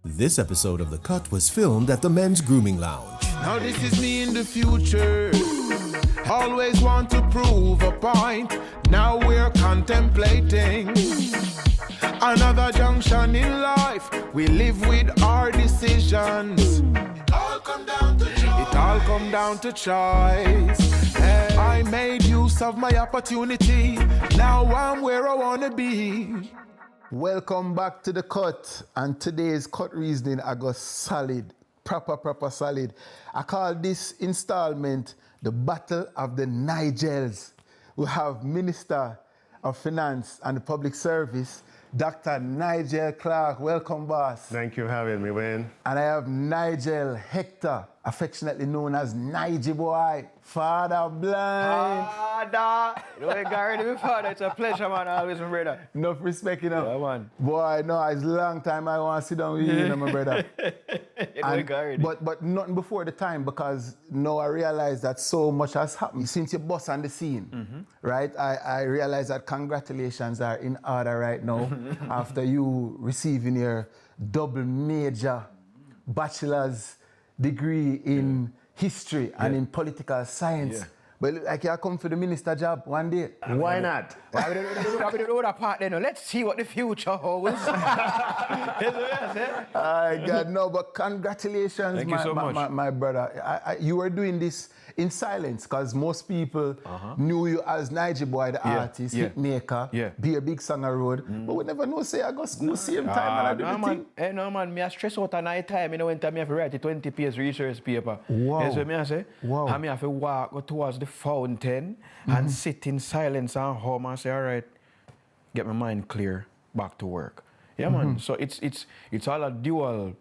This episode of The Cut was filmed at the Men's Grooming Lounge. Now this is me in the future. Always want to prove a point. Now we're contemplating another junction in life. We live with our decisions. It all come down to choice. Hey, I made use of my opportunity. Now I'm where I wanna be. Welcome back to The Cut, and today's cut reasoning I got solid, proper solid. I call this installment the Battle of the Nigels. We have Minister of Finance and Public Service, Dr. Nigel Clarke. Welcome, boss. Thank you for having me, Wayne. And I have Nigel Hector, affectionately known as Nigy boy, Father Blind. Father! You know, Gary, my father, it's a pleasure, man, always, my brother. Enough respect, you know. Yeah, man. Boy, no, it's a long time I want to sit down with you, my brother. But nothing before the time, because now I realize that so much has happened since you bust on the scene, right? I realize that congratulations are in order right now after you receiving your double major bachelor's degree in history and in political science. But look like you come for the minister job one day. Why not? Why we don't know that part then? Let's see what the future holds. I God, no, but congratulations, Thank you so much. my brother. You were doing this in silence because most people knew you as Nigy boy, the artist, hit maker, be a big song road. But we never know, say, I go school same time and I do the thing. Hey, no, man, me a stress out at night time. You know, when I have to write a 20-page research paper. Wow. You see what I say? Wow. And I have to walk go towards the fountain and sit in silence and home and say, all right, get my mind clear, back to work. Yeah, man. So it's all a dual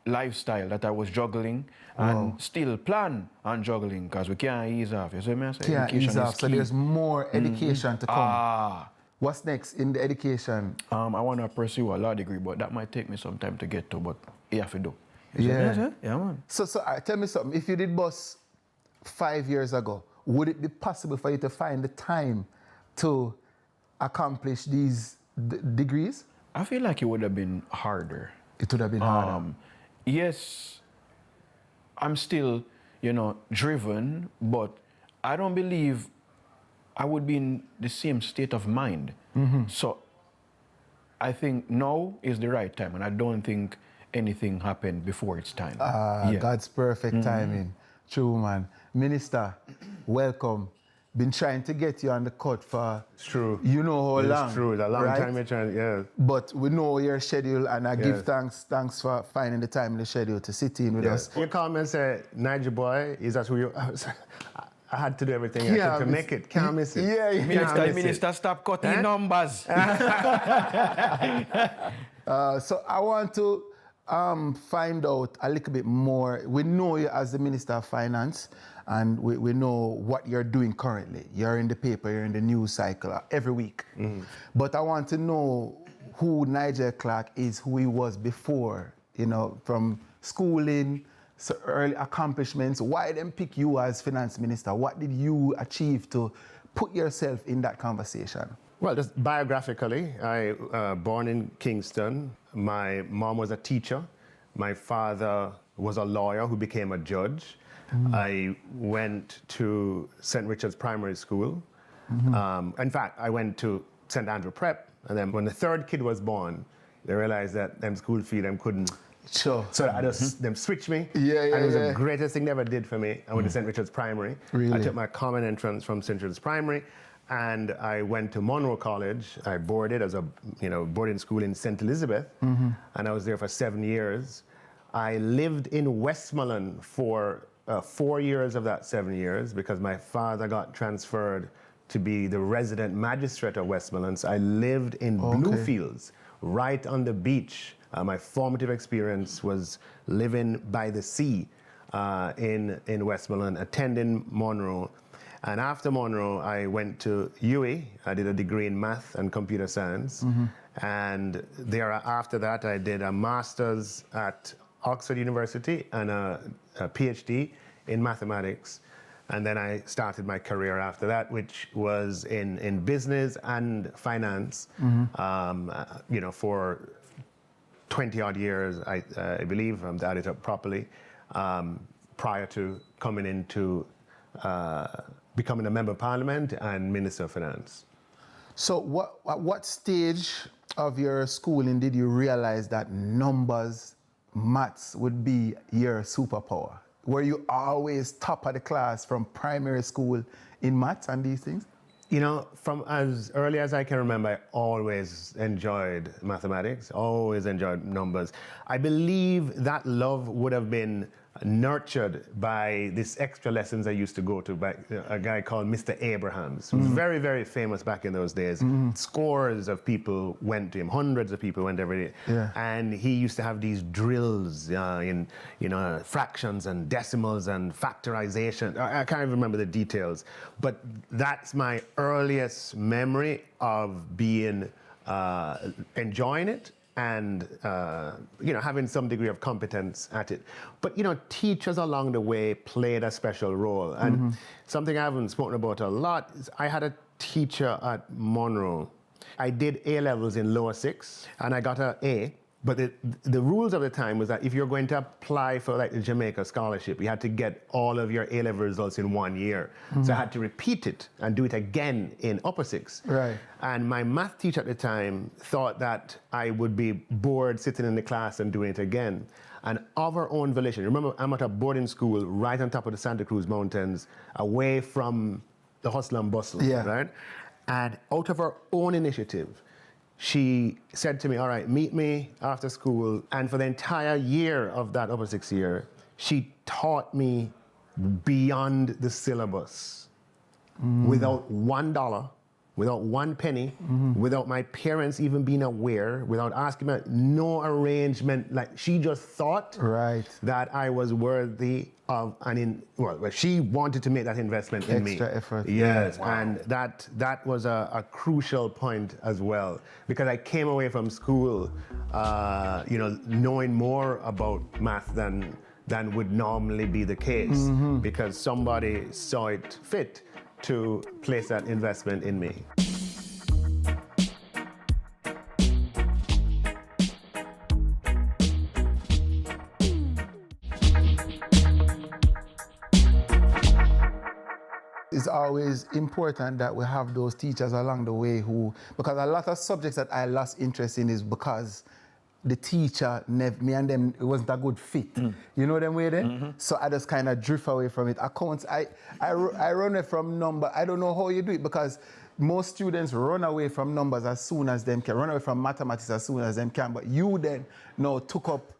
lifestyle that I was juggling and still plan on juggling because we can't ease off. You see what I say? Can't ease off, so there's more education to come. What's next in the education? I want to pursue a law degree, but that might take me some time to get to, but you have to do. You see Yeah. what I say? Yeah, man. So tell me something. If you did bus 5 years ago, would it be possible for you to find the time to accomplish these degrees? I feel like it would have been harder. It would have been harder. Yes, I'm still, driven, but I don't believe I would be in the same state of mind. So I think now is the right time, and I don't think anything happened before its time. God's perfect timing. True, man. Minister, welcome. Been trying to get you on the cut for It's true. you know how long. It's true. It's a long right? time you're trying, yeah. But we know your schedule, and I give Yes. thanks for finding the time in the schedule to sit in with us. You call me and say, Nigy boy, is that who you... I had to do everything I could to make it. Can't miss it. Yeah. Minister, stop cutting numbers. So I want to find out a little bit more. We know you as the Minister of Finance, and we know what you're doing currently. You're in the paper, you're in the news cycle every week. But I want to know who Nigel Clarke is, who he was before, from schooling, so early accomplishments. Why them pick you as Finance Minister? What did you achieve to put yourself in that conversation? Well, just biographically, I born in Kingston. My mom was a teacher. My father was a lawyer who became a judge. I went to St. Richard's Primary School. In fact, I went to St. Andrew Prep, and then when the third kid was born, they realized that them school fee them couldn't. Sure. So I just them switched me. And it was the greatest thing they ever did for me. I went to St. Richard's Primary. Really? I took my common entrance from St. Richard's Primary, and I went to Monroe College. I boarded as a boarding school in St. Elizabeth, and I was there for 7 years. I lived in Westmoreland for 4 years of that 7 years because my father got transferred to be the resident magistrate of Westmoreland. So I lived in Bluefields, right on the beach. My formative experience was living by the sea in Westmoreland, attending Monroe. And after Monroe, I went to UWI. I did a degree in math and computer science. And after that, I did a master's at Oxford University and a PhD in mathematics. And then I started my career after that, which was in business and finance, for 20 odd years, I believe, to add it up properly, prior to coming into becoming a member of parliament and Minister of Finance. So at what stage of your schooling did you realize that numbers, maths would be your superpower? Were you always top of the class from primary school in maths and these things? You know, from as early as I can remember, I always enjoyed mathematics, always enjoyed numbers. I believe that love would have been nurtured by these extra lessons I used to go to by a guy called Mr. Abrahams, who was very, very famous back in those days. Scores of people went to him, hundreds of people went every day. Yeah. And he used to have these drills in, you know, fractions and decimals and factorization. I can't even remember the details, but that's my earliest memory of being, enjoying it and you know, having some degree of competence at it. But you know, teachers along the way played a special role. And something I haven't spoken about a lot is I had a teacher at Monroe. I did A-levels in lower 6 and I got an A. But the rules of the time was that if you're going to apply for like the Jamaica scholarship, you had to get all of your A-level results in 1 year. So I had to repeat it and do it again in upper 6. Right. And my math teacher at the time thought that I would be bored sitting in the class and doing it again. And of her own volition, remember, I'm at a boarding school right on top of the Santa Cruz Mountains, away from the hustle and bustle, right? And out of her own initiative, she said to me, all right, meet me after school. And for the entire year of that upper 6 year, she taught me beyond the syllabus without $1, without 1 penny, without my parents even being aware, without asking me, no arrangement. Like, she just thought that I was worthy of well, she wanted to make that investment in me. Extra effort. Yes, wow. And that was a crucial point as well, because I came away from school, you know, knowing more about math than would normally be the case, because somebody saw it fit to place that investment in me. It's always important that we have those teachers along the way because a lot of subjects that I lost interest in is because the teacher, me and them, it wasn't a good fit. You know them way there? So I just kind of drift away from it. Accounts, I run away from number. I don't know how you do it, because most students run away from numbers as soon as them can, run away from mathematics as soon as them can. But you then took up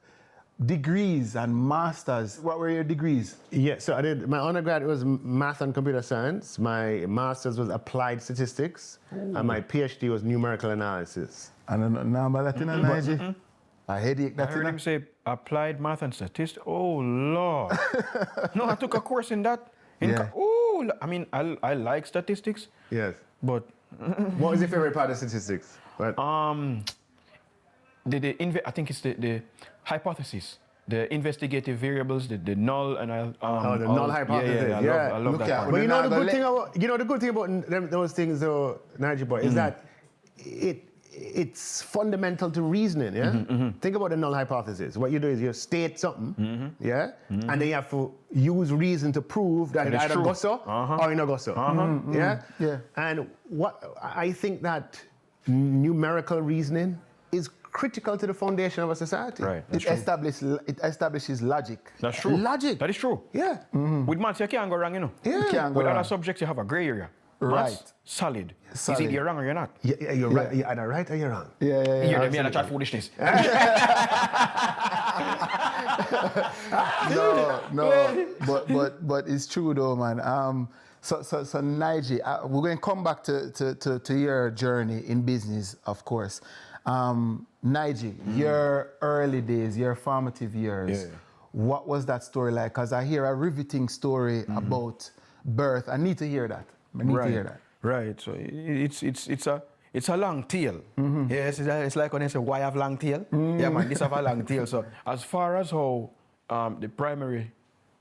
degrees and masters. What were your degrees? Yeah, so I did, my undergrad was math and computer science. My master's was applied statistics. And my PhD was numerical analysis. And now about that in Nigy. A headache that I heard him say applied math and statistics. Oh, Lord. No, I took a course in that. I mean, I like statistics. Yes. But what was your favorite part of statistics? What? I think it's the hypothesis, the investigative variables, the null and the null hypothesis. I love that. But you know the good thing about those things, though, Nigel boy, is that it's fundamental to reasoning. Yeah. Think about the null hypothesis. What you do is you state something, and then you have to use reason to prove that it either goes so or it not goes so. Yeah. And what I think that numerical reasoning is critical to the foundation of a society. Right. It establishes logic. That's true. Logic. That is true. Yeah. With maths, you can't go wrong, you know. Yeah. You can't go With wrong. other subjects, you have a gray area. Right. Maths, solid. Is Solid. it you're wrong or you're not? Yeah, you're right. You're either right or you're wrong. Yeah. You're the man that chat foolishness. No, but it's true though, man. So Nigy, we're going to come back to your journey in business, of course. Nigy, your early days, your formative years, what was that story like? Because I hear a riveting story about birth. I need to hear that. Right. So it's a long tail. Yes, it's like when they say, why have long tail? Yeah, man, this have a long tail. So as far as how the primary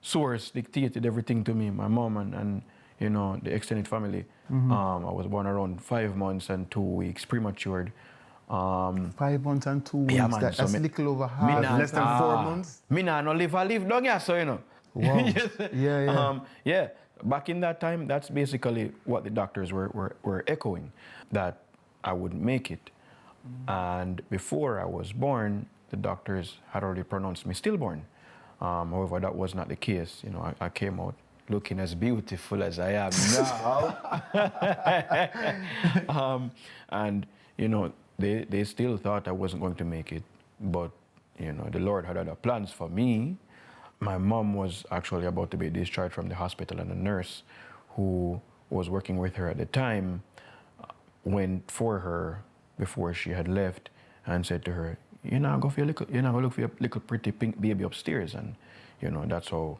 source dictated everything to me, my mom and you know, the extended family, I was born around 5 months and 2 weeks, prematured. 5 months and 2 weeks. Yeah, man. That's So me- little over Me half. nah- Less than 4 months? Me nah no live down here, so you know. Wow. Yes. Yeah. Yeah. Back in that time, that's basically what the doctors were echoing, that I wouldn't make it. And before I was born, the doctors had already pronounced me stillborn. However, that was not the case. You know, I came out looking as beautiful as I am now. And, you know, they still thought I wasn't going to make it. But, you know, the Lord had other plans for me. My mom was actually about to be discharged from the hospital, and a nurse who was working with her at the time went for her before she had left and said to her, you're not going to look for your little pretty pink baby upstairs. And, you know, that's how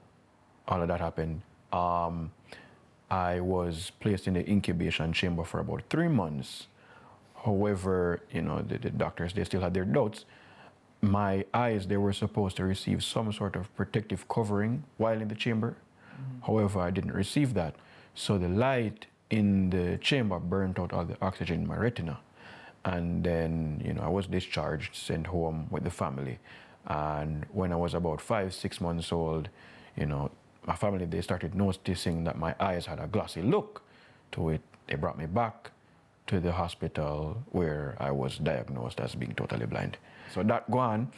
all of that happened. I was placed in the incubation chamber for about 3 months. However, you know, the doctors, they still had their doubts. My eyes, they were supposed to receive some sort of protective covering while in the chamber. However, I didn't receive that. So the light in the chamber burnt out all the oxygen in my retina. And then, you know, I was discharged, sent home with the family. And when I was about 5, 6 months old, you know, my family, they started noticing that my eyes had a glossy look to it. They brought me back to the hospital where I was diagnosed as being totally blind. So that go on,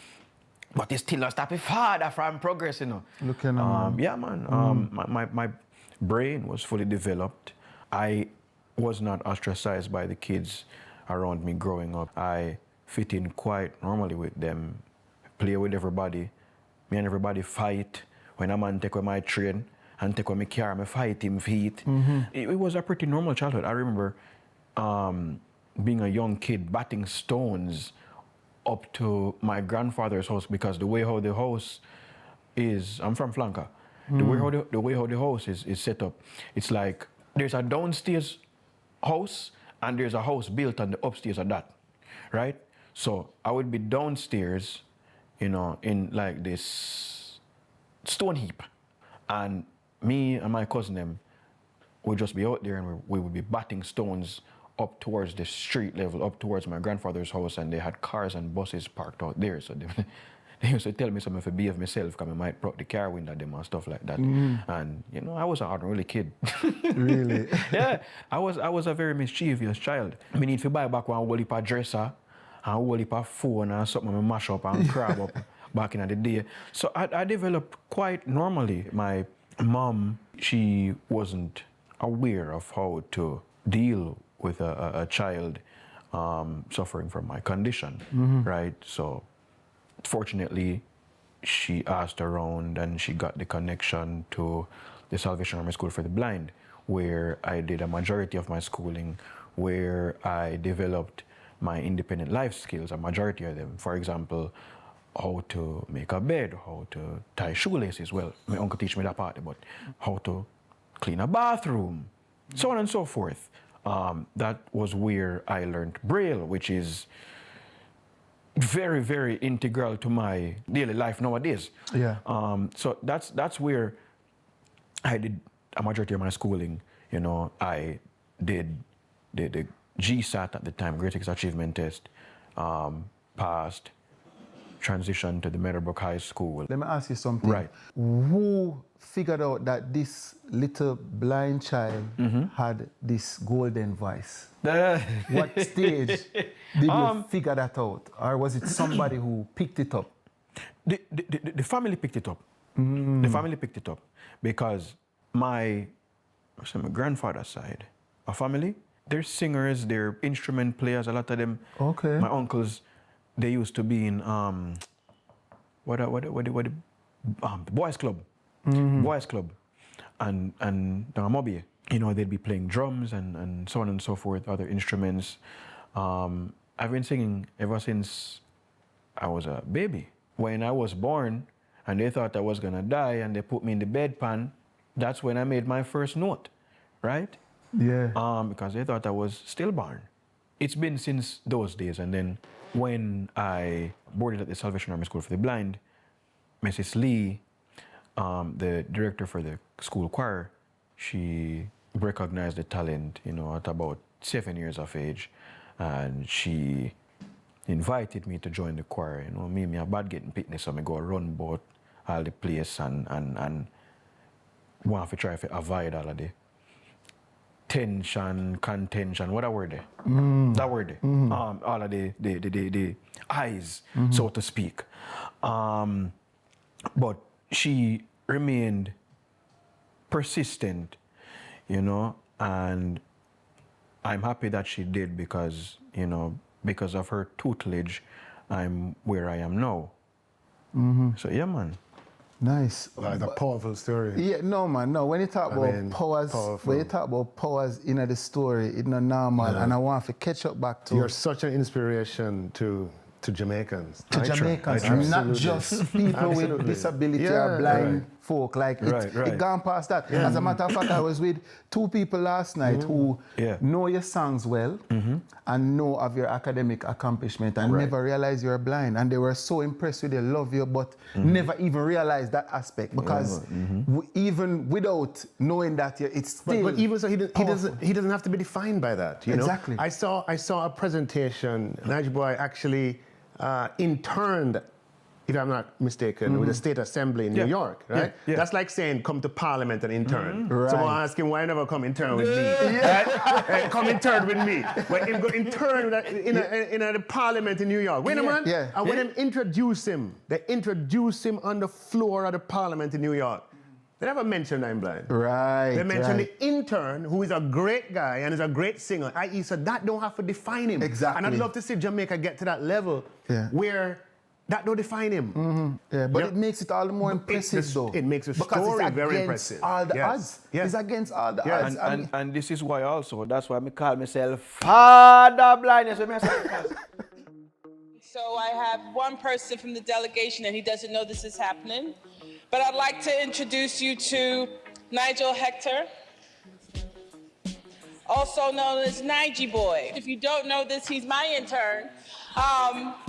but it still not stop me father from progressing. You know. Looking on. Yeah, man. My brain was fully developed. I was not ostracized by the kids around me growing up. I fit in quite normally with them, play with everybody. Me and everybody fight. When a man take away my train and take away my car, I fight him feet. It was a pretty normal childhood. I remember being a young kid batting stones up to my grandfather's house, because the way how the house is, I'm from Flanka. The way how the house is set up, it's like there's a downstairs house and there's a house built on the upstairs of that, right? So I would be downstairs, you know, in like this stone heap, and me and my cousin them would just be out there, and we would be batting stones up towards the street level, up towards my grandfather's house, and they had cars and buses parked out there. So they used to tell me something to behave myself, because I might broke the car window them and stuff like that. And, you know, I was an unruly kid. Really? Yeah, I was a very mischievous child. I need to buy back one whole heap of dresser, and a whole heap of phone and something I mash up and crab up back in the day. So I developed quite normally. My mom, she wasn't aware of how to deal with a child suffering from my condition, right? So fortunately, she asked around and she got the connection to the Salvation Army School for the Blind, where I did a majority of my schooling, where I developed my independent life skills, a majority of them. For example, how to make a bed, how to tie shoelaces. Well, my uncle teach me that part, but how to clean a bathroom, so on and so forth. That was where I learned Braille, which is very, very integral to my daily life nowadays. Yeah. So that's where I did a majority of my schooling. You know, I did the GSAT at the time, Great Achievement Test, passed, transitioned to the Meadowbrook High School. Let me ask you something. Right. Who figured out that this little blind child had this golden voice? What stage did you figure that out? Or was it somebody who picked it up? The family picked it up. The family picked it up because my grandfather's side, my family, they're singers, they're instrument players, a lot of them. Okay. My uncles, they used to be in boys club, boys club, and Mobi. You know, they'd be playing drums and so on and so forth, other instruments. I've been singing ever since I was a baby. When I was born, and they thought I was gonna die, and they put me in the bedpan, that's when I made my first note, right? Yeah. Because they thought I was stillborn. It's been since those days, and then when I boarded at the Salvation Army School for the Blind, Mrs. Lee, the director for the school choir, she recognized the talent, you know, at about 7 years of age, and she invited me to join the choir. You know, me a bad getting picnic, so I go run about all the place and want to try to avoid all of the tension, contention, what a word there? That word there. All of the eyes, so to speak. But she remained persistent, you know, and I'm happy that she did because, you know, because of her tutelage, I'm where I am now. So yeah, man. Nice. Like a powerful story. Yeah, no man, no. When you talk about powers, when you talk about powers in the story, it's not normal, and I want to catch up back to. You're such an inspiration to Jamaicans. To Jamaicans, and not just people with disability or blind folk. Like it gone past that. As a matter of fact, I was with two people last night who know your songs well and know of your academic accomplishment and never realized you're blind, and they were so impressed with you, love you, but never even realized that aspect because even without knowing that, it's still. But even so, he doesn't have to be defined by that. You know? Exactly. I saw a presentation. Nigy boy actually interned, if I'm not mistaken, with the State Assembly in New York, right? That's like saying come to Parliament and intern. Someone ask him why you never come intern with me. Right? Come intern with me. But him go intern in the Parliament in New York. Wait a minute. And when they introduce him on the floor of the Parliament in New York. They never mentioned I'm blind. Right. They mentioned the intern, who is a great guy and is a great singer, i.e. so that don't have to define him. Exactly. And I'd love to see Jamaica get to that level where that don't define him. Yeah, but it makes it all the more impressive though. It makes the story very Because impressive. it's against all the odds. It's against all the odds. And this is why also, that's why I call myself Father Blindness. So I have one person from the delegation and he doesn't know this is happening. But I'd like to introduce you to Nigel Hector, also known as Nigy Boy. If you don't know this, he's my intern,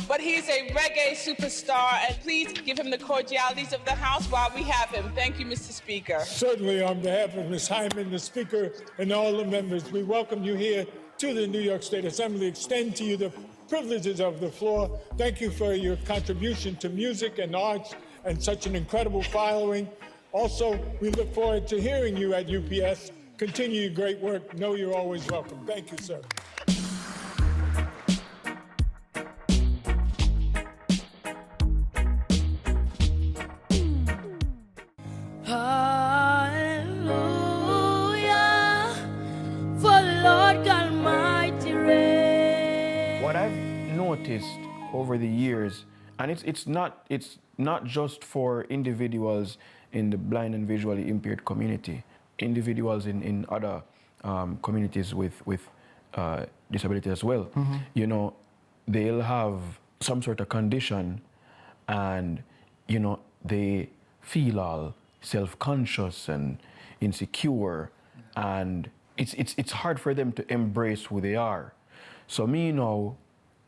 but he's a reggae superstar, and please give him the cordialities of the house while we have him. Thank you, Mr. Speaker. Certainly, on behalf of Ms. Hyman, the Speaker, and all the members, we welcome you here to the New York State Assembly, extend to you the privileges of the floor. Thank you for your contribution to music and arts and such an incredible following. Also, we look forward to hearing you at UPS. Continue your great work. Know you're always welcome. Thank you, sir. Hallelujah, for Lord God Almighty reigns. What I've noticed over the years, and it's not just for individuals in the blind and visually impaired community, individuals in other communities with disability as well. You know, they'll have some sort of condition and, you know, they feel all self-conscious and insecure, and it's hard for them to embrace who they are. So me now,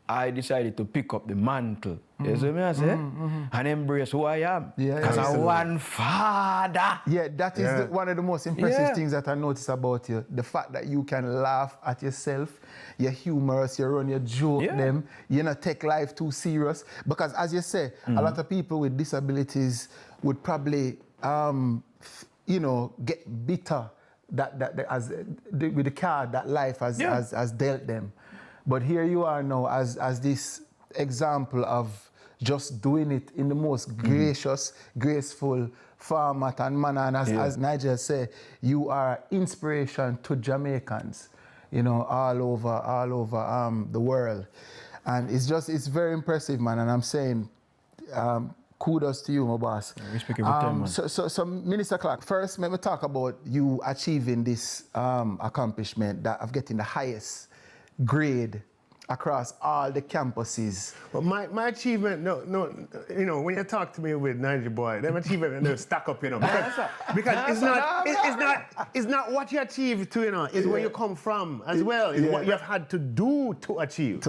I decided to pick up the mantle, you see me I say, and embrace who I am. Because I'm one father. Yeah, that is one of the most impressive things that I notice about you. The fact that you can laugh at yourself, you're humorous, you run your joke them, you not take life too serious. Because as you say, a lot of people with disabilities would probably, you know, get bitter with the card that life has dealt them. But here you are now as this example of just doing it in the most gracious, graceful format and manner. And as Nigel said, you are inspiration to Jamaicans, you know, all over the world. And it's very impressive, man. And I'm saying, kudos to you, my boss. So Minister Clarke, first let me talk about you achieving this accomplishment that of getting the highest grade across all the campuses. Well, my achievement, no, you know, when you talk to me with Nigy boy, them achievement they stack up, you know, because it's not what you achieve to, you know, it's where you come from as well. It's what you have had to do to achieve.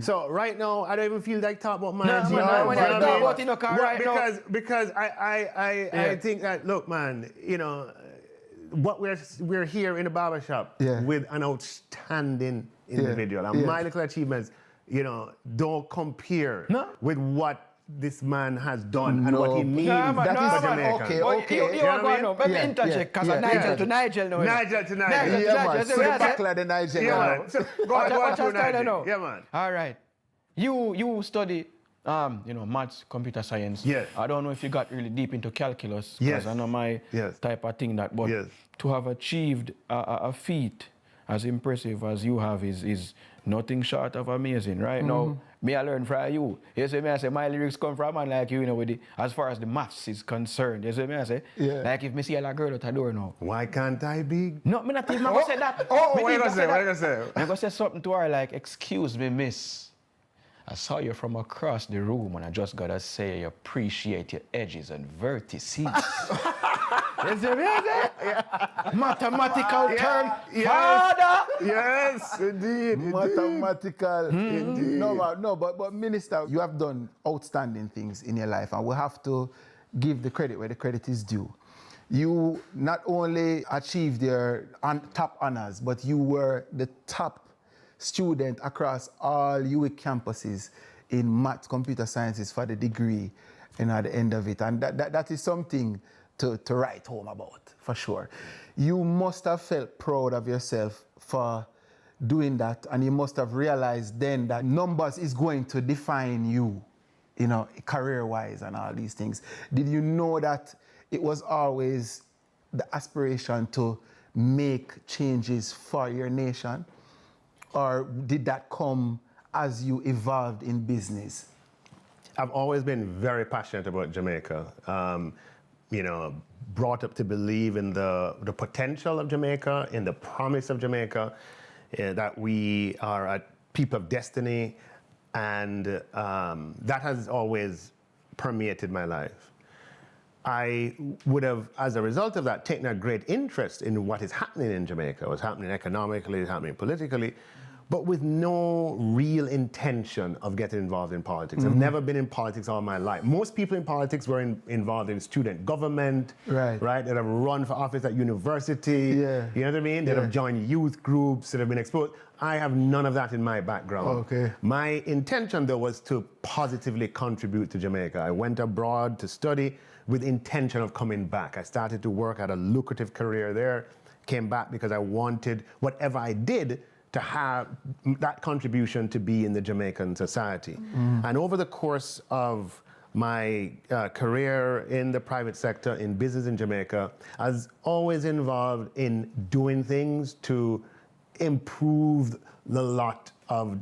So right now, I don't even feel like talk about my achievement. Because I think that, look, man, you know, what we're here in the barbershop with an outstanding individual. And my little achievements you know, don't compare No. with what this man has done and what he means No, man, for no, man. Jamaica. Okay, But okay. You You know are what I going mean? now. Let me Yeah, interject, because yeah, Nigel yeah. to Nigel now. Nigel to Nigel. Nigel to Yeah, Nigel. man. You see So what the I say? backline of Niger. Yeah, now. man. So, go on Watch to our style Nigel. now. Yeah, man. All right. You study, maths, computer science. Yes. I don't know if you got really deep into calculus, Yes. because I know my Yes. type of thing that. But Yes. to have achieved a feat as impressive as you have is nothing short of amazing. Right now, me I learn from you. You see me I say my lyrics come from a man like you, with as far as the maths is concerned. You see me I say, Yeah. like if me see a girl out the door now. Why can't I be? No, me not even gonna say that. Oh, Me what you not gonna say? that. What you gonna say? I'm gonna say something to her like, excuse me, miss. I saw you from across the room and I just gotta say I appreciate your edges and vertices. You see me, I say? Mathematical term, father. Yes, indeed. Mathematical. But Minister, you have done outstanding things in your life, and we have to give the credit where the credit is due. You not only achieved your top honors, but you were the top student across all UWIC campuses in maths, computer sciences for the degree, at the end of it. And that is something to write home about, for sure. You must have felt proud of yourself for doing that, and you must have realized then that numbers is going to define you, career-wise and all these things. Did you know that it was always the aspiration to make changes for your nation? Or did that come as you evolved in business? I've always been very passionate about Jamaica. Brought up to believe in the potential of Jamaica, in the promise of Jamaica, that we are a people of destiny, and that has always permeated my life. I would have, as a result of that, taken a great interest in what is happening in Jamaica, what's happening economically, what's happening politically, but with no real intention of getting involved in politics. I've never been in politics all my life. Most people in politics were involved in student government, right? That have run for office at university, Yeah. You know what I mean? That have joined youth groups, that have been exposed. I have none of that in my background. Okay. My intention, though, was to positively contribute to Jamaica. I went abroad to study with intention of coming back. I started to work at a lucrative career there, came back because I wanted whatever I did to have that contribution to be in the Jamaican society. And over the course of my career in the private sector, in business in Jamaica, I was always involved in doing things to improve the lot of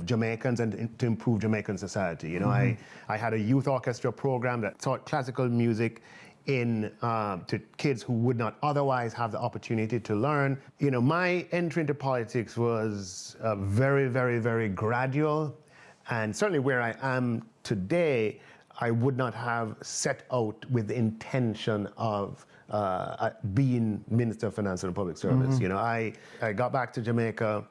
Jamaicans and to improve Jamaican society. I had a youth orchestra program that taught classical music to kids who would not otherwise have the opportunity to learn. My entry into politics was very, very, very gradual, and certainly where I am today, I would not have set out with the intention of being Minister of Finance and Public Service. I got back to Jamaica.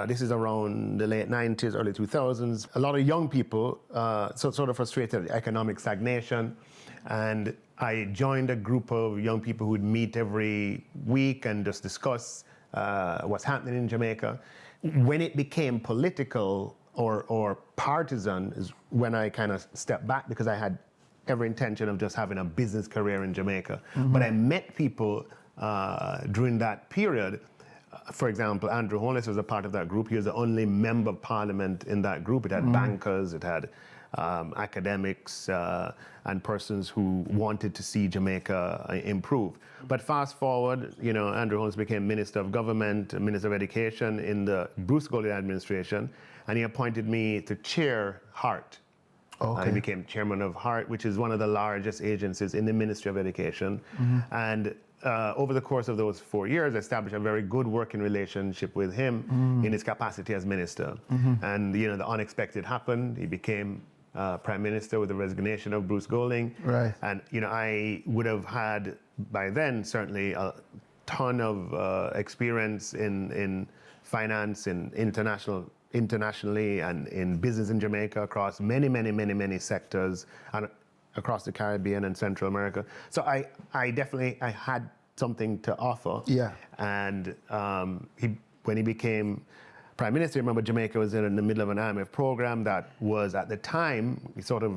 This is around the late 90s, early 2000s. A lot of young people sort of frustrated at economic stagnation, and I joined a group of young people who would meet every week and just discuss what's happening in Jamaica. When it became political or partisan is when I kind of stepped back, because I had every intention of just having a business career in Jamaica. But I met people during that period. For example, Andrew Holness was a part of that group. He was the only member of parliament in that group. It had bankers, it had academics and persons who wanted to see Jamaica improve. But fast forward, Andrew Holness became Minister of Government, Minister of Education in the Bruce Golding administration, and he appointed me to chair HEART. I became chairman of HEART, which is one of the largest agencies in the Ministry of Education. And over the course of those 4 years, I established a very good working relationship with him in his capacity as minister. And the unexpected happened. He became Prime Minister with the resignation of Bruce Golding. Right. And I would have had by then certainly a ton of experience in finance, in internationally and in business in Jamaica across many sectors and across the Caribbean and Central America. So I definitely had something to offer. Yeah. And when he became prime minister. Remember, Jamaica was in the middle of an IMF program that was at the time sort of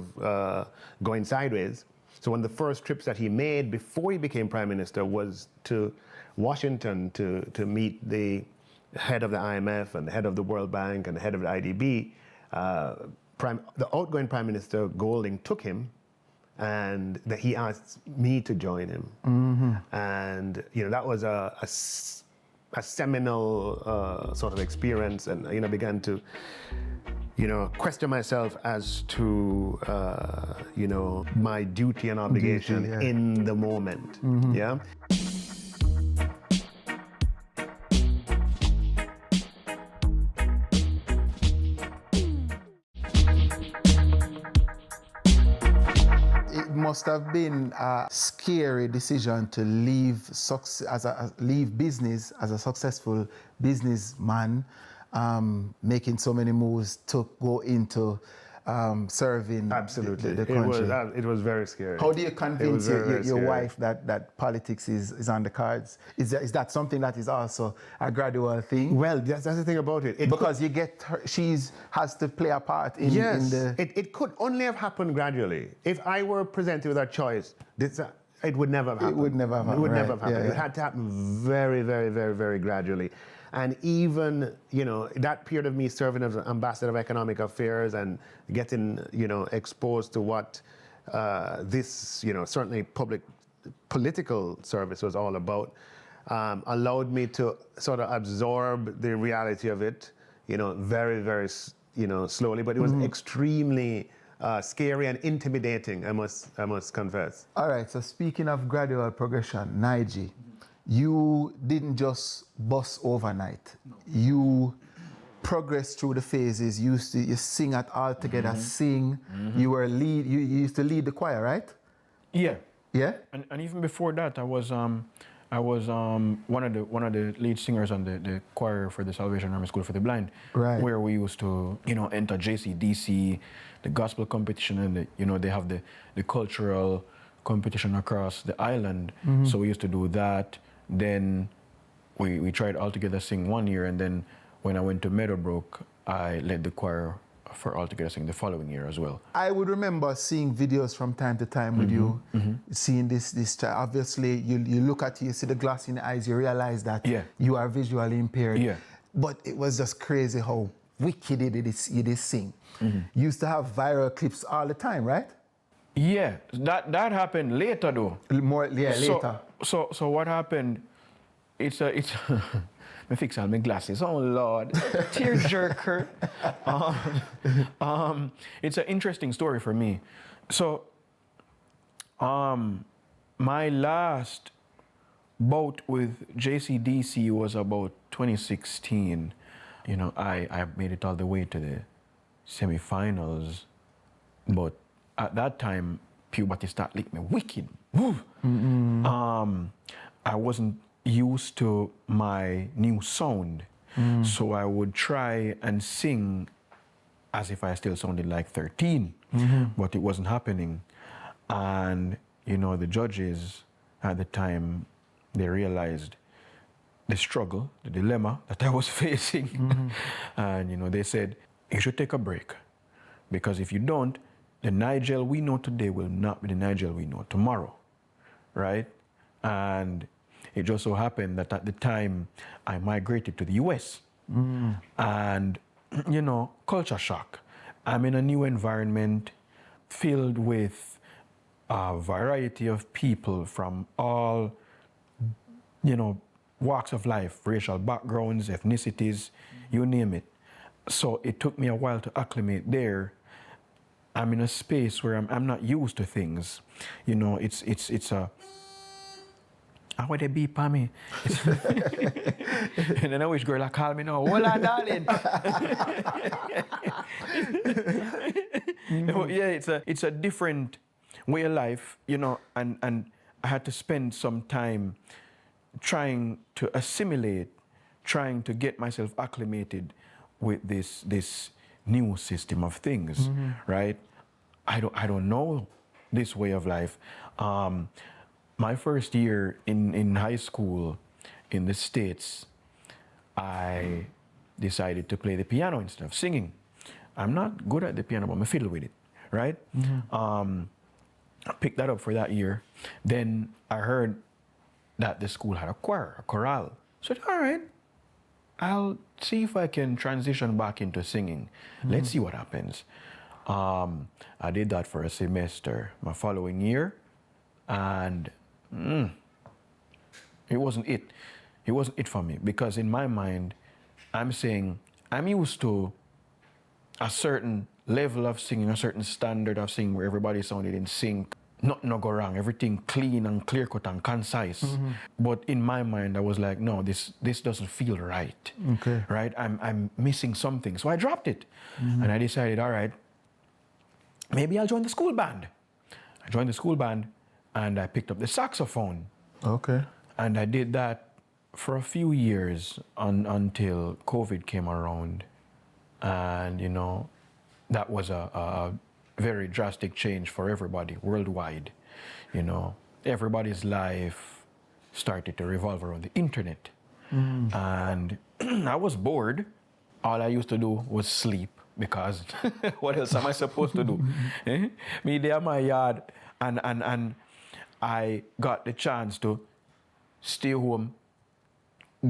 going sideways. So one of the first trips that he made before he became prime minister was to Washington to meet the head of the IMF and the head of the World Bank and the head of the IDB. The outgoing prime minister Golding took him, and that he asked me to join him. And that was a seminal sort of experience, and began to question myself as to my duty and obligation in the moment. Yeah. It must have been a scary decision to leave business as a successful businessman, making so many moves to go into serving Absolutely. the country. It was very scary. How do you convince your scary. wife that politics is on the cards? Is that something that is also a gradual thing? Well, that's the thing about it. Because you get her, has to play a part in, Yes, in the... it could only have happened gradually. If I were presented with a choice, it would never have happened. It would never have happened. It would never right. have happened. Yeah, It had to happen very, very, very, very gradually. And even, that period of me serving as ambassador of economic affairs and getting, exposed to what this, certainly political service was all about, allowed me to sort of absorb the reality of it, very, very, slowly. But it was extremely scary and intimidating, I must confess. All right, so speaking of gradual progression, Nigy, you didn't just bust overnight. No. You progressed through the phases. You sing at All Together Sing. You used to lead the choir, right? Yeah. Yeah? And even before that, I was one of the lead singers on the choir for the Salvation Army School for the Blind, right. Where we used to enter JCDC, the gospel competition, and they have the cultural competition across the island. So we used to do that. Then we tried All Together Sing 1 year, and then when I went to Meadowbrook, I led the choir for All Together Sing the following year as well. I would remember seeing videos from time to time with you, seeing this child. Obviously, you look at you see the glass in the eyes, you realize that you are visually impaired. Yeah. But it was just crazy how wicked you did sing. You used to have viral clips all the time, right? Yeah, that happened later though. Later. So what happened? It's me fix all my glasses. Oh Lord, tearjerker. It's an interesting story for me. So, my last bout with JCDC was about 2016. I made it all the way to the semifinals, but at that time, puberty started lick me wicked. I wasn't used to my new sound, so I would try and sing as if I still sounded like 13, but it wasn't happening. And the judges at the time, they realized the struggle, the dilemma that I was facing, and they said, you should take a break, because if you don't, the Nigel we know today will not be the Nigel we know tomorrow, right? And it just so happened that at the time I migrated to the US. And, culture shock. I'm in a new environment filled with a variety of people from all, walks of life, racial backgrounds, ethnicities, you name it. So it took me a while to acclimate there. I'm in a space where I'm not used to things. It's a... How would they beep on me? And then I wish girl call me now. Hola, darling. Yeah, it's a different way of life, and I had to spend some time trying to assimilate, trying to get myself acclimated with this new system of things, right? I don't know this way of life. My first year in high school in the States, I decided to play the piano instead of singing. I'm not good at the piano, but I fiddle with it, right? I picked that up for that year. Then I heard that the school had a choir, a chorale. So I said, all right, I'll see if I can transition back into singing. Let's see what happens. I did that for a semester my following year, and it wasn't it. It wasn't it for me, because in my mind, I'm saying I'm used to a certain level of singing, a certain standard of singing where everybody sounded in sync. Nothing no go wrong, everything clean and clear cut and concise. But in my mind, I was like, no, this doesn't feel right. Okay. Right? I'm missing something. So I dropped it. And I decided, all right, maybe I'll join the school band. I joined the school band and I picked up the saxophone. Okay. And I did that for a few years until COVID came around. And, you know, that was a very drastic change for everybody worldwide. You know, everybody's life started to revolve around the internet. And I was bored. All I used to do was sleep, because what else am I supposed to do? Me there in my yard, and I got the chance to stay home,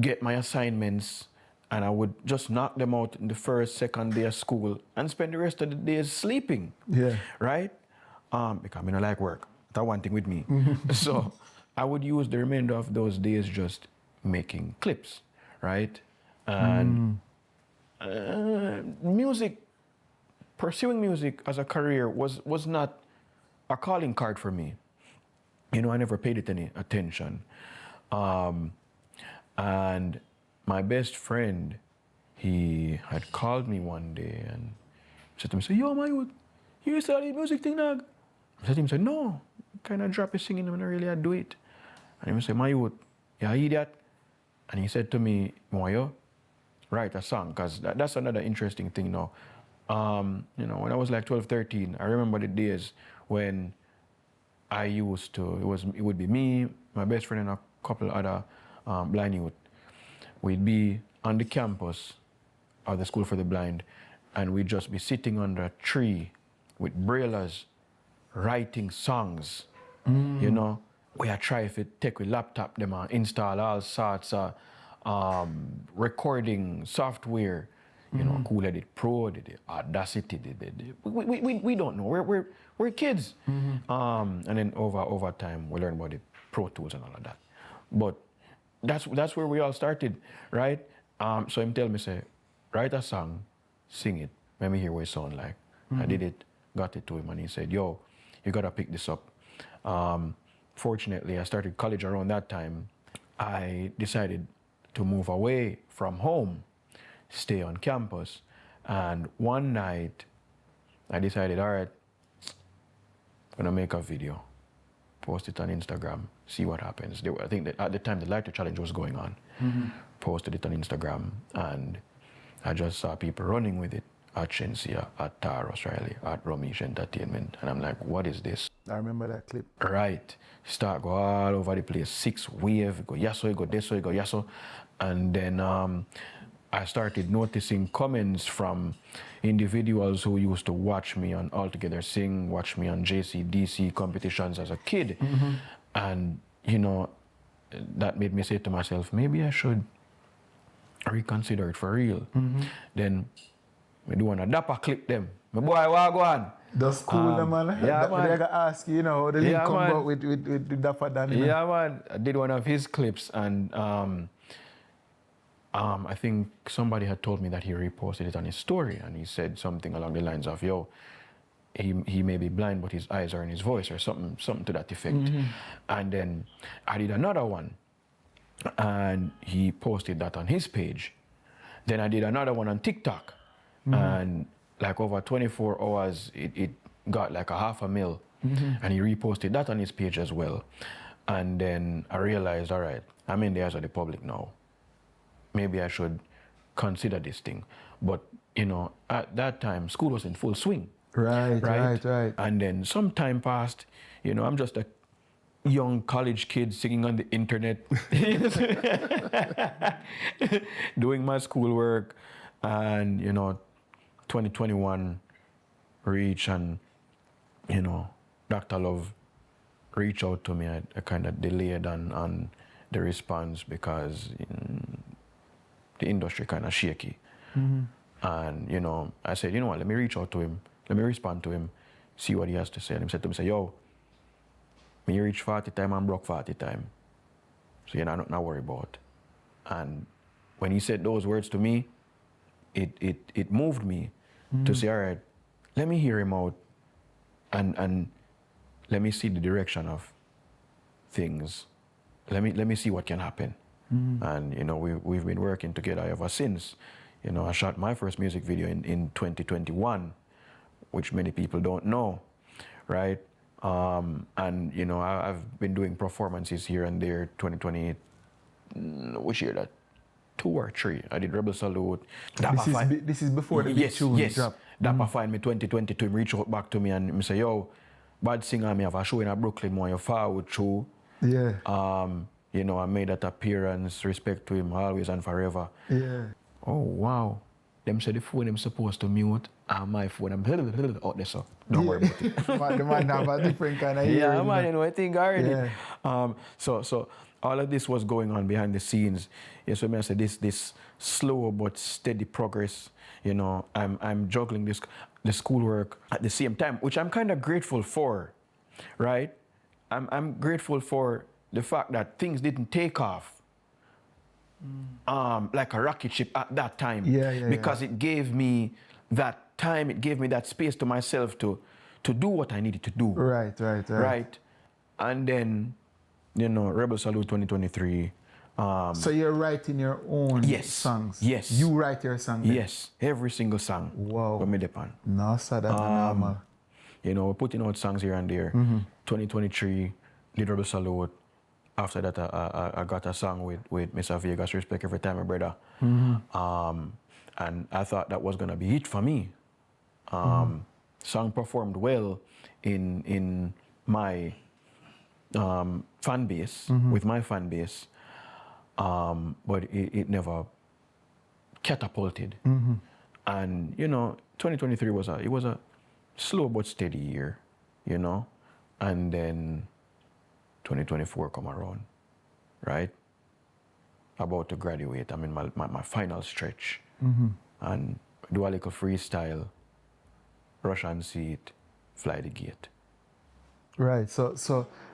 get my assignments, and I would just knock them out in the first, second day of school and spend the rest of the days sleeping. Yeah. Right? Because I don't like work. That's one thing with me. So I would use the remainder of those days just making clips, right? And music, pursuing music as a career was not a calling card for me. You know, I never paid it any attention. And my best friend, he had called me one day and said to me, yo, my youth, you used to do the music thing, dog? I said to him, no, kind of drop your singing and I really do it. And he said, my youth, you idiot? And he said to me, Moyo, write a song, because that's another interesting thing now. You know, when I was like 12, 13, I remember the days when I used to, it would be me, my best friend, and a couple other blind youth. We'd be on the campus of the School for the Blind, and we'd just be sitting under a tree with braillers, writing songs. You know, we had tried to take with laptop them and install all sorts of recording software. You know, Cool Edit Pro, the Audacity, we don't know. We're kids. And then over time, we learn about the Pro Tools and all of that. But that's where we all started, right? So him tell me, say, write a song, sing it, let me hear what it sound like. I did it, got it to him, and he said, yo, you gotta pick this up. Fortunately, I started college around that time. I decided to move away from home, stay on campus, and one night, I decided, all right, I'm gonna make a video, post it on Instagram, see what happens. I think that at the time the Lighter Challenge was going on. Posted it on Instagram, and I just saw people running with it at Shensia, at Taros Riley, at Ramesh Entertainment, and I'm like, what is this? I remember that clip. Right. Start go all over the place, 6 wave, go yasso, go this way, go yasso. And then I started noticing comments from individuals who used to watch me on All Together Sing, watch me on JCDC competitions as a kid. And, you know, that made me say to myself, maybe I should reconsider it for real. Then I do want to dapper clip them. My boy, what go on? That's cool, man. Yeah, man. They gotta ask you, you know, the link come out with Dapper Dan. You know? Yeah, man. I did one of his clips, and I think somebody had told me that he reposted it on his story, and he said something along the lines of, yo, he may be blind, but his eyes are in his voice, or something to that effect. And then I did another one, and he posted that on his page. Then I did another one on TikTok, and like over 24 hours, it got like 500,000, and he reposted that on his page as well. And then I realized, all right, I'm in the eyes of the public now. Maybe I should consider this thing. But, you know, at that time, school was in full swing. Right. And then some time passed, you know, I'm just a young college kids singing on the internet, doing my schoolwork, and 2021 reach, and Dr. Love reached out to me. I kind of delayed on the response because the industry kind of shaky. And I said, what, let me reach out to him, let me respond to him, see what he has to say. And he said to me, yo, me reach 40 time and broke 40 time. So not worry about. And when he said those words to me, it moved me to say, all right, let me hear him out and let me see the direction of things. Let me see what can happen. And we've been working together ever since. I shot my first music video in 2021, which many people don't know, right? And I've been doing performances here and there. 2020, which year that? 2 or 3. I did Rebel Salute. This is before the big tune dropped. Dapper find me 2022. Him reach out back to me and he say, yo, bad singer, me have a show in Brooklyn, more you forward through. Yeah. I made that appearance, respect to him always and forever. Yeah. Oh, wow. Them say the phone I'm supposed to mute, and my phone I'm out there, so don't worry about it. The man have a different kind of hearing. Yeah, man, I think already. Yeah. So all of this was going on behind the scenes. Yeah, so I say this slow but steady progress. I'm juggling the schoolwork at the same time, which I'm kind of grateful for, right? I'm grateful for the fact that things didn't take off like a rocket ship at that time. Because it gave me that time, it gave me that space to myself to do what I needed to do. Right. And then, Rebel Salute 2023. So you're writing your own songs? Yes. You write your song? Yes, every single song. Wow. With me depend. No, sir, that's normal. We're putting out songs here and there. 2023, did Rebel Salute. After that, I got a song with Mr. Vegas, Respect Every Time, my brother. And I thought that was going to be it for me. Song performed well in my fan base, with my fan base, but it never catapulted. And, 2023 was a slow but steady year, and then 2024 come around, right? About to graduate. I'm in my final stretch. And do a little freestyle, rush and see it, fly the gate. Right, so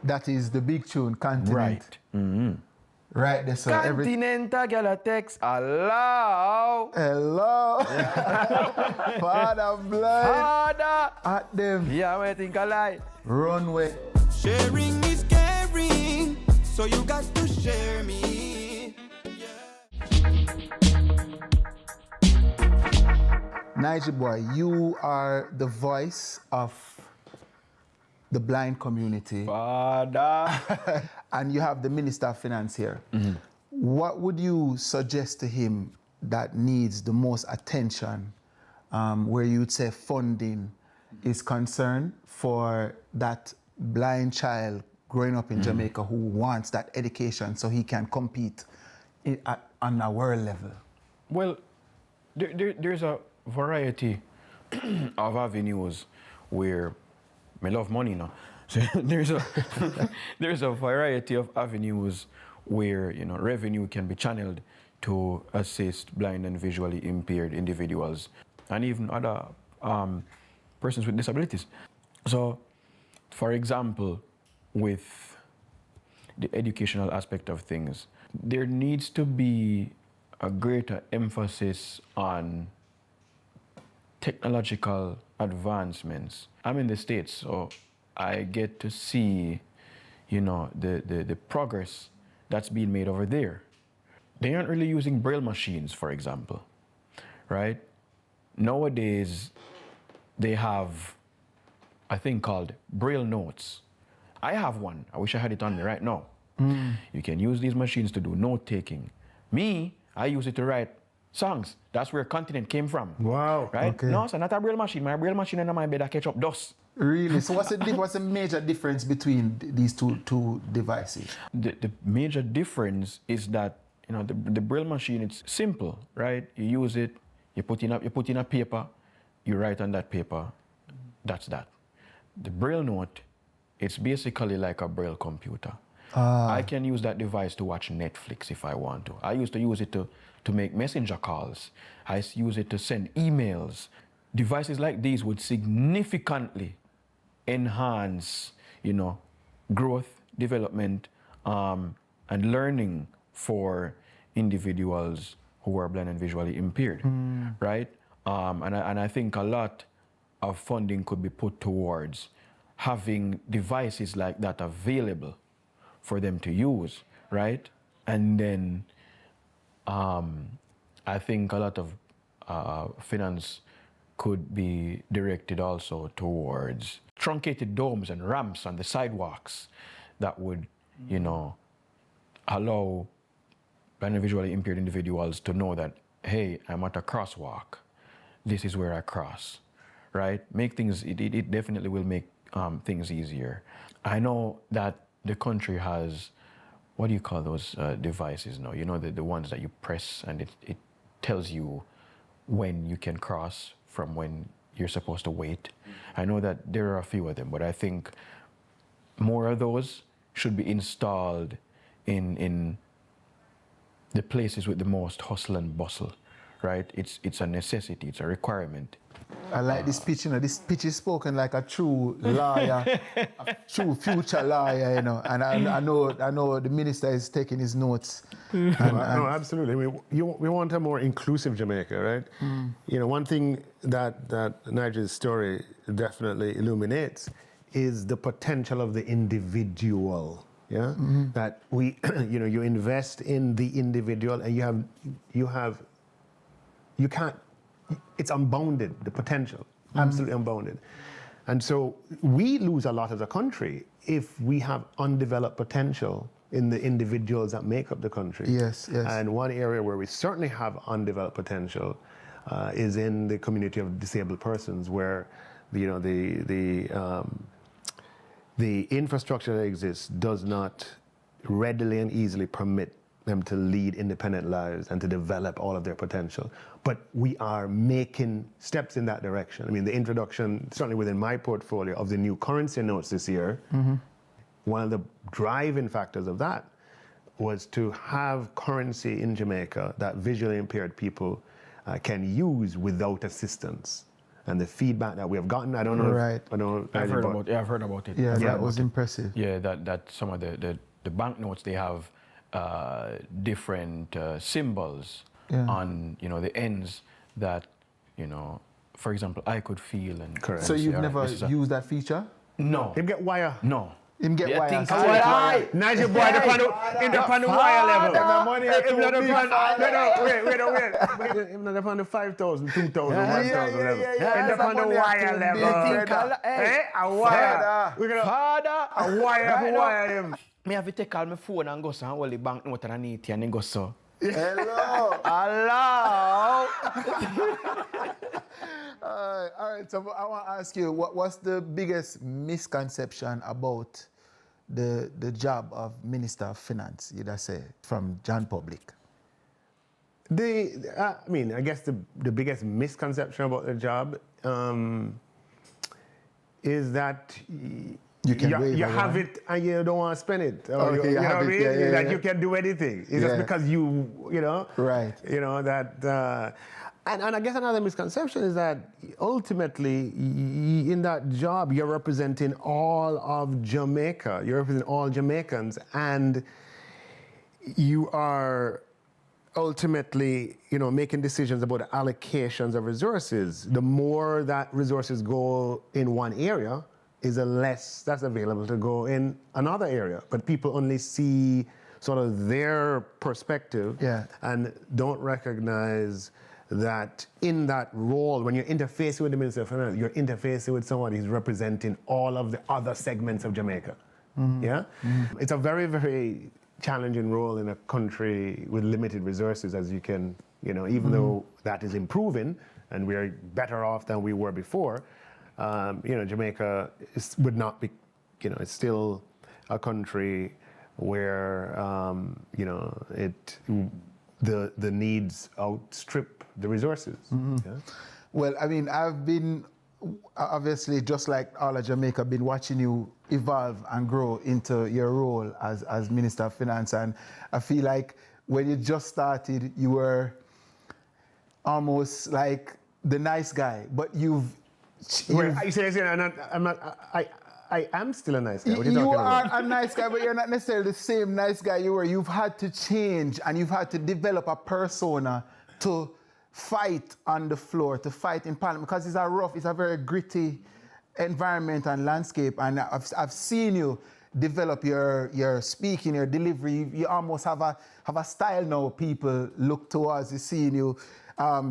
that is the big tune, Continent. Right. Right, there, so Continent, I get a text, hello. Father blind. Father. At them. Yeah, I think I lie. Runway. Sharing is caring, so you got to share me. Nigy boy, you are the voice of the blind community. Father. And you have the Minister of Finance here. What would you suggest to him that needs the most attention, where you'd say funding is concerned for that blind child growing up in Jamaica who wants that education so he can compete on a world level? Well, there's a variety of avenues where I love money now. So there's a variety of avenues where revenue can be channeled to assist blind and visually impaired individuals and even other persons with disabilities. So, for example, with the educational aspect of things, there needs to be a greater emphasis on technological advancements. I'm in the States, so I get to see, the progress that's being made over there. They aren't really using braille machines, for example, right? Nowadays, they have a thing called braille notes. I have one. I wish I had it on me right now. You can use these machines to do note-taking. Me, I use it to write songs. That's where Continent came from. Wow. Right? Okay. No, so not a braille machine. My braille machine in my bed, I catch up dust. Really? So what's the major difference between these two devices? The major difference is that, you know, the Braille machine, it's simple, right? You use it, you put in a paper, you write on that paper, that's that. The Braille note, it's basically like a Braille computer. I can use that device to watch Netflix if I want to. I used to use it to make messenger calls. I use it to send emails. Devices like these would significantly enhance, you know, growth, development, and learning for individuals who are blind and visually impaired, right? And I think a lot of funding could be put towards having devices like that available for them to use, right? And then I think a lot of finance could be directed also towards truncated domes and ramps on the sidewalks that would, you know, allow blind and visually impaired individuals to know that, hey, I'm at a crosswalk. This is where I cross, right? Make things, it definitely will make things easier. I know that the country has, what do you call those devices now? You know, the ones that you press and it tells you when you can cross from when you're supposed to wait. I know that there are a few of them, but I think more of those should be installed in the places with the most hustle and bustle, right? It's a necessity, it's a requirement. I like this pitch, you know, this pitch is spoken like a true lawyer, a true future lawyer, you know, and I know the minister is taking his notes. No, absolutely. We want a more inclusive Jamaica, right? You know, one thing that Nigel's story definitely illuminates is the potential of the individual. Yeah, that we, you know, you invest in the individual, and you can't. It's unbounded, the potential, absolutely unbounded. And so we lose a lot as a country if we have undeveloped potential in the individuals that make up the country. Yes, yes. And one area where we certainly have undeveloped potential is in the community of disabled persons, where, you know, the infrastructure that exists does not readily and easily permit them to lead independent lives and to develop all of their potential. But we are making steps in that direction. I mean, the introduction, certainly within my portfolio, of the new currency notes this year, one of the driving factors of that was to have currency in Jamaica that visually impaired people can use without assistance. And the feedback that we have gotten, I don't know. Right. I've heard about it. Yeah, that was impressive. Yeah, that some of the banknotes, they have different symbols on, you know, the ends that, you know, for example, I could feel. And correct. So you've never used that feature? No. Him get wire. No. Him get wire. Nigel boy, in the wire level. Wait. Him not upon the 5,000, 2,000, 1,000 level. In the wire level. Hey, a wire. We're gonna a wire him. Me have to take all my phone and go so and hold the bank note underneath and then go so. Hello. Hello. All right, so I want to ask you, what's the biggest misconception about the job of Minister of Finance, you'd say, from John Public? I mean, I guess the biggest misconception about the job is that you have it and you don't want to spend it. Or okay, you know what I mean? That yeah. you can do anything. It's just because you know. Right. You know, that... And I guess another misconception is that ultimately, in that job, you're representing all of Jamaica. You're representing all Jamaicans, and you are ultimately, you know, making decisions about allocations of resources. The more that resources go in one area, is the less that's available to go in another area. But people only see sort of their perspective and don't recognize that in that role, when you're interfacing with the Minister of Finance, you're interfacing with someone who's representing all of the other segments of Jamaica. It's a very, very challenging role in a country with limited resources, as you can, you know, even though that is improving and we're better off than we were before, Jamaica would not be, it's still a country where, the needs outstrip the resources. Yeah? Well, I mean, I've been, obviously, just like all of Jamaica, been watching you evolve and grow into your role as Minister of Finance. And I feel like when you just started, you were almost like the nice guy, but you've I am still a nice guy. What are you talking are about? a nice guy, but you're not necessarily the same nice guy you were. You've had to change and you've had to develop a persona to fight on the floor, to fight in Parliament, because it's a very gritty environment and landscape. And I've seen you develop your speaking, your delivery. You almost have a style now. People look towards you, seeing you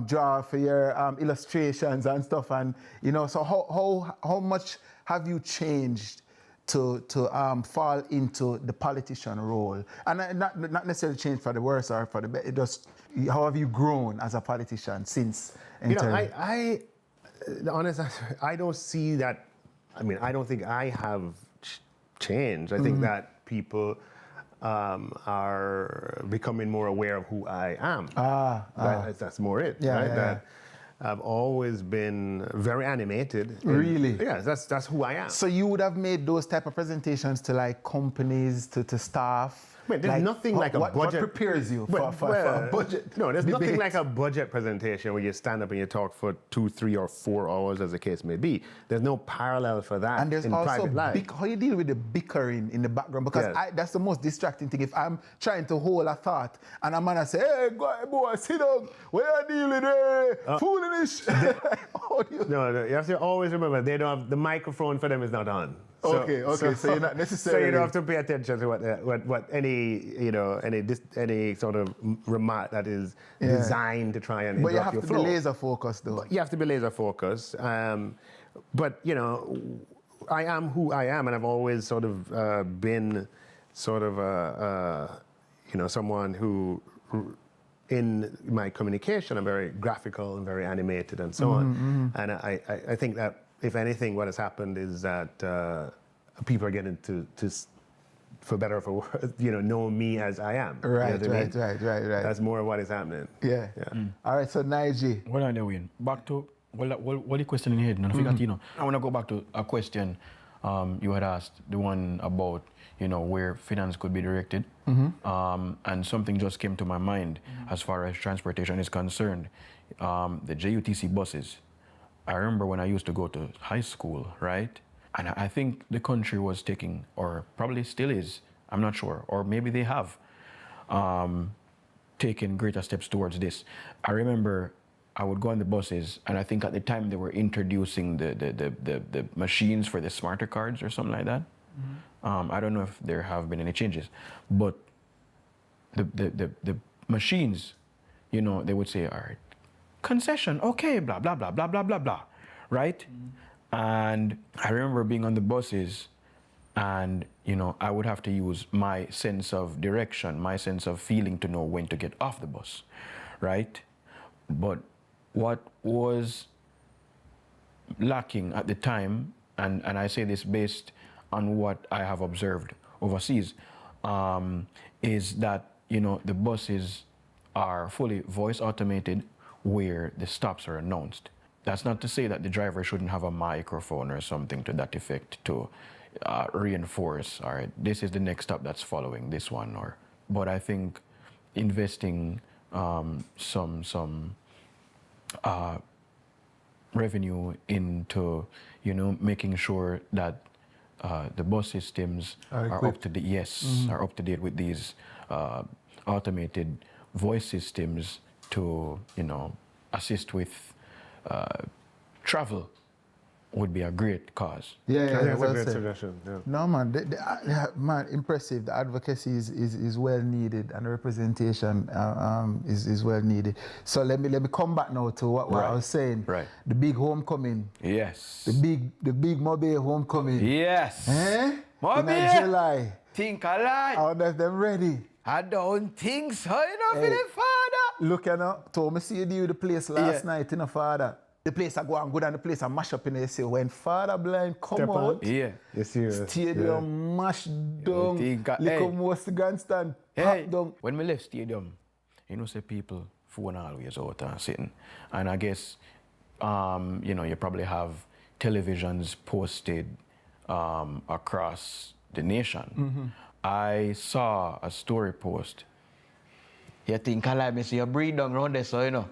draw for your illustrations and stuff. And so how much have you changed to fall into the politician role? And not necessarily changed for the worse or for the better. Just how have you grown as a politician since entering? I the honest answer, I don't see that. I mean, I don't think I have changed. I think that people are becoming more aware of who I am. That's more it. Yeah, right? yeah, That I've always been very animated. Really? Yeah, that's who I am. So you would have made those type of presentations to like companies, to staff? Wait, there's nothing like a budget. What prepares you for a budget? No, there's debate? nothing like a budget presentation where you stand up and you talk for 2, 3, or 4 hours, as the case may be. There's no parallel for that And there's in also private life. how you deal with the bickering in the background, because Yes. that's the most distracting thing. If I'm trying to hold a thought and a man say, "Hey, boy, sit down. What you dealing with? Foolish." How do you? No, you have to always remember they don't have the microphone for them is not on. Okay, so you're not necessarily. So you don't have to pay attention to what any sort of remark that is designed to try and But you interrupt have your to flow. be laser focused, though. You have to be laser focused. But I am who I am, and I've always sort of been sort of someone who, in my communication, I'm very graphical and very animated and so on. And I think that if anything, what has happened is that people are getting to for better or for worse, know me as I am. Right, You know what I right, mean? right. That's more of what is happening. Yeah. All right, so Nigy. Well, I know, Wayne. Back to what the question in head. I want to go back to a question you had asked, the one about where finance could be directed, and something just came to my mind as far as transportation is concerned. The JUTC buses. I remember when I used to go to high school, right? And I think the country was taking, or probably still is, I'm not sure, or maybe they have, taken greater steps towards this. I remember I would go on the buses, and I think at the time they were introducing the machines for the smarter cards or something like that. I don't know if there have been any changes, but the machines, they would say, all right, concession, okay, blah, blah, blah, blah, blah, blah, blah, right? And I remember being on the buses and, I would have to use my sense of direction, my sense of feeling to know when to get off the bus, right? But what was lacking at the time, and I say this based on what I have observed overseas, is that, the buses are fully voice automated where the stops are announced. That's not to say that the driver shouldn't have a microphone or something to that effect to reinforce, all right, this is the next stop that's following this one. But I think investing some revenue into, making sure that the bus systems are up to date. Are up to date with these automated voice systems to, assist with travel would be a great cause. That's well a great said. suggestion. Yeah. No, man, man, impressive. The advocacy is well needed, and the representation is well needed. So let me come back now to what I was saying. Right. The big homecoming. Yes. The big Mobile homecoming. Yes. In July. Think a lot. I wonder if they're ready. I don't think so, for the father. Look, told me see you do the place last night, father. the place I go and good and the place I mash up in there. You say, when Father Blind come Step out, out. Yeah. You're serious. stadium mash down, think, little hey. most the grandstand, Hey, pop down. when we left stadium, you know, say people phone always out and sitting. And I guess, you know, you probably have televisions posted across the nation. I saw a story post. You think I like me, so you breathe down around there, so you know.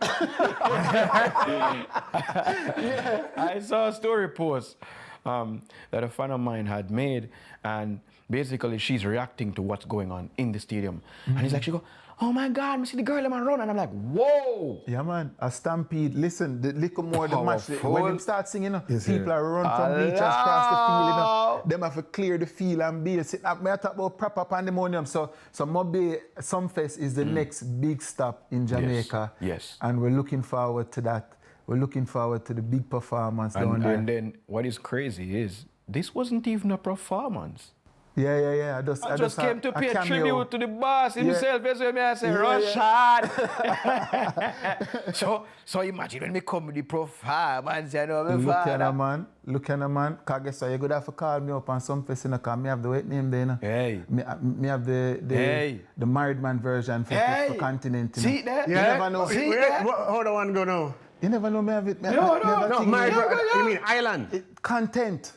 I saw a story post that a friend of mine had made, and basically she's reacting to what's going on in the stadium. And he's like, she go, oh my God, I see the girl in my run, and I'm like, whoa! Yeah, man, a stampede. Listen, the little more the match. Powerful. When them start singing, Yes, people yeah. are run from bleachers across the field. You know, Hello. them have to clear the field and be sitting up. I talk about proper pandemonium. So Mobe Sumfest is the next big stop in Jamaica. Yes. And we're looking forward to that. We're looking forward to the big performance down there. And then what is crazy is this wasn't even a performance. Yeah. I just came to pay cameo. tribute to the boss himself. That's why I say, Yeah, Rashad. So imagine when me come with the performance, you know, my Look at father. a man. Cause guess what, you could have to call me up on some face, you know, cause me have the wet name there, you know. Hey. Me have the married man version for Continent. You know. See that? You never know. See Where, that? how the one go now? You never know me have it. No, my you mean island? Content.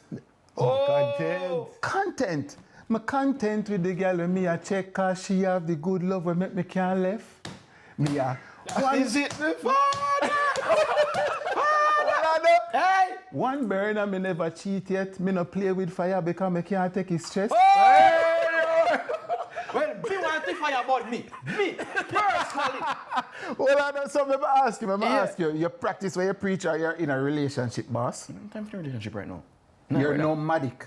Content. My content with the girl when me a check cause she have the good love when make me can't left. Me a Is it the father? Hey! One burner me never cheat yet. Me no play with fire because me can't take his stress. Well, me want to fire about me. Me, personally. Well, I know something I ask you. Ask you. You practice when you preach or you're in a relationship, boss? Time for a relationship right now. You're nomadic.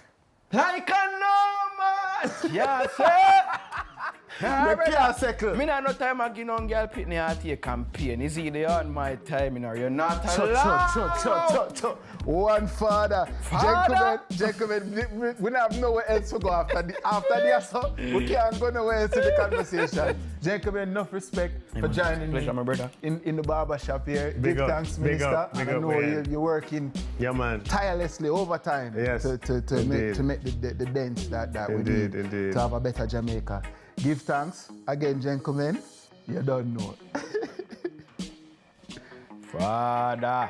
Like a nomad. Yeah, sir. You can't settle. Me not no time again on girl pitney at your campaign. Is either on my time, you know, you're not allowed. Chut. One father. Gentlemen, we don't have nowhere else to go after this. So we can't go nowhere else in the conversation. Gentlemen, enough respect for joining Pleasure, me my brother. in the barber shop here. Big Give up, thanks, big Minister. up, big I up, know man. you're working Yeah, man. tirelessly overtime Yes, to indeed. make the dent that we Indeed, need indeed. to have a better Jamaica. Give thanks again, gentlemen. You don't know. Father.